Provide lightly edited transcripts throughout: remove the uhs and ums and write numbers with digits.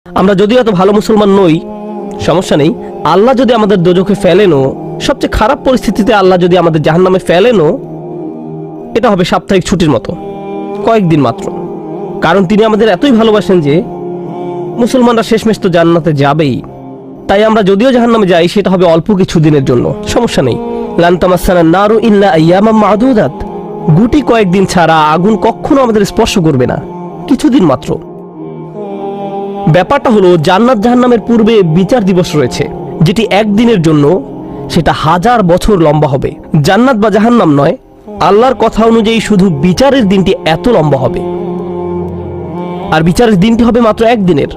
আমরা যদিও এত ভালো মুসলমান নই, সমস্যা নেই। আল্লাহ যদি আমাদের দোজখে ফেলেনও, সবচেয়ে খারাপ পরিস্থিতিতে আল্লাহ যদি আমাদের জাহান্নামে ফেলেনও, এটা হবে সাপ্তাহিক ছুটির মতো, কয়েকদিন মাত্র। কারণ তিনি আমাদের এতই ভালোবাসেন যে মুসলমানরা শেষমেশ তো জান্নাতে যাবেই। তাই আমরা যদিও জাহান্নামে যাই, সেটা হবে অল্প কিছু দিনের জন্য, সমস্যা নেই। লান তামাসসানা নারু ইল্লা আইয়ামাম মা'দুদাত, গুটি কয়েকদিন ছাড়া আগুন কখনো আমাদের স্পর্শ করবে না, কিছুদিন মাত্র। ব্যাপারটা হলো, জান্নাত জাহান্নামের পূর্বে বিচার দিবস রয়েছে, যেটি একদিনের জন্য, সেটা 1000 বছর লম্বা হবে। জান্নাত বা জাহান্নাম নয়, আল্লাহর কথা অনুযায়ী শুধু বিচারের দিনটি এত লম্বা হবে। আর বিচারের দিনটি হবে মাত্র একদিনের,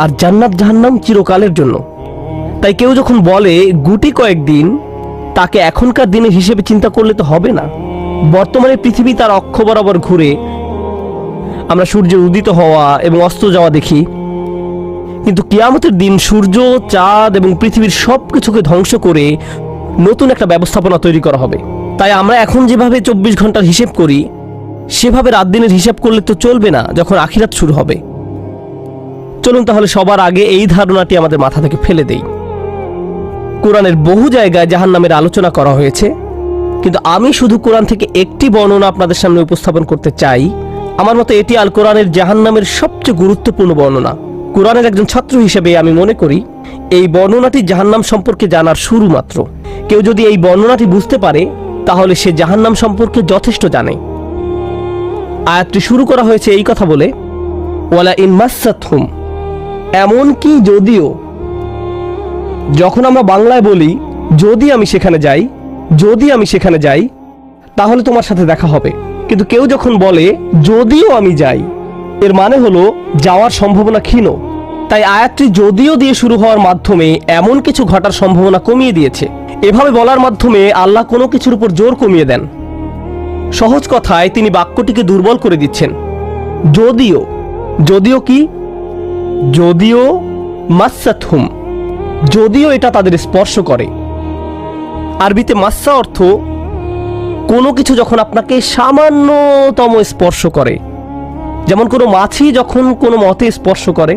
আর জান্নাত জাহান্নাম চিরকালের জন্য। তাই কেউ যখন বলে গুটি কয়েকদিন, তাকে এখনকার দিনের হিসেবে চিন্তা করলে তো হবে না। বর্তমানে পৃথিবী তার অক্ষ বরাবর ঘুরে, আমরা সূর্যের উদিত হওয়া এবং অস্ত যাওয়া দেখি। কিন্তু কিয়ামতের দিন সূর্য, চাঁদ এবং পৃথিবীর সবকিছুকে ধ্বংস করে নতুন একটা ব্যবস্থাপনা তৈরি করা হবে। তাই আমরা এখন যেভাবে 24 ঘন্টার হিসেব করি, সেভাবে রাত দিনের হিসাব করলে তো চলবে না যখন আখিরাত শুরু হবে। চলুন তাহলে সবার আগে এই ধারণাটি আমাদের মাথা থেকে ফেলে দেই। কোরআনের বহু জায়গায় জাহান্নামের আলোচনা করা হয়েছে, কিন্তু আমি শুধু কোরআন থেকে একটি বর্ণনা আপনাদের সামনে উপস্থাপন করতে চাই। আমার মতে এটি আল কোরআনের জাহান্নামের সবচেয়ে গুরুত্বপূর্ণ বর্ণনা। কোরআনের একজন ছাত্র হিসেবে আমি মনে করি এই বর্ণনাটি জাহান্নাম সম্পর্কে জানার শুরু মাত্র। কেউ যদি এই বর্ণনাটি বুঝতে পারে, তাহলে সে জাহান্নাম সম্পর্কে যথেষ্ট জানে। আয়াতটি শুরু করা হয়েছে এই কথা বলে, ওয়ালা ইন মাসসাতহুম, এমনকি যদিও। যখন আমরা বাংলায় বলি যদি আমি সেখানে যাই, যদি আমি সেখানে যাই, তাহলে তোমার সাথে দেখা হবে। কিন্তু কেউ যখন বলে যদিও আমি যাই, এর মানে হলো যাওয়ার সম্ভাবনা ক্ষীণ। তাই আয়াতটি যদিও দিয়ে শুরু হওয়ার মাধ্যমে এমন কিছু ঘটার সম্ভাবনা কমিয়ে দিয়েছে। এভাবে বলার মাধ্যমে আল্লাহ কোনো কিছুর উপর জোর কমিয়ে দেন। সহজ কথায় তিনি বাক্যটিকে দুর্বল করে দিচ্ছেন। যদিও, যদিও কি? যদিও মাসসাতহুম, যদিও এটা তাদের স্পর্শ করে। আরবিতে মাসসা অর্থ কোনো কিছু যখন আপনাকে সামান্যতম স্পর্শ করে, যেমন কোনো মাছি যখন কোনো মতে স্পর্শ করে।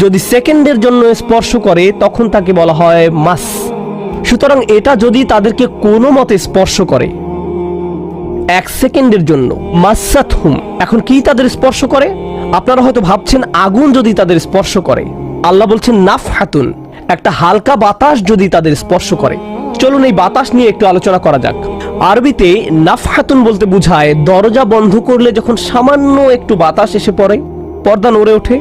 যদি সেকেন্ডের জন্য স্পর্শ করে, তখন তাকে বলা হয় মাস। সুতরাং এটা যদি তাদেরকে কোনো মতে স্পর্শ করে 1 সেকেন্ডের জন্য, মাসসাতহুম। এখন কি তাদের স্পর্শ করে? আপনারা হয়তো ভাবছেন আগুন যদি তাদের স্পর্শ করে। আল্লাহ বলছেন নাফহাতুন, একটা হালকা বাতাস যদি তাদের স্পর্শ করে। চলুন এই বাতাস নিয়ে একটু আলোচনা করা যাক। আরবিতে নাফহাতুন বলতে বোঝায় দরজা বন্ধ করলে যখন সামান্য একটু বাতাস এসে পড়ে, পর্দা নড়ে ওঠে।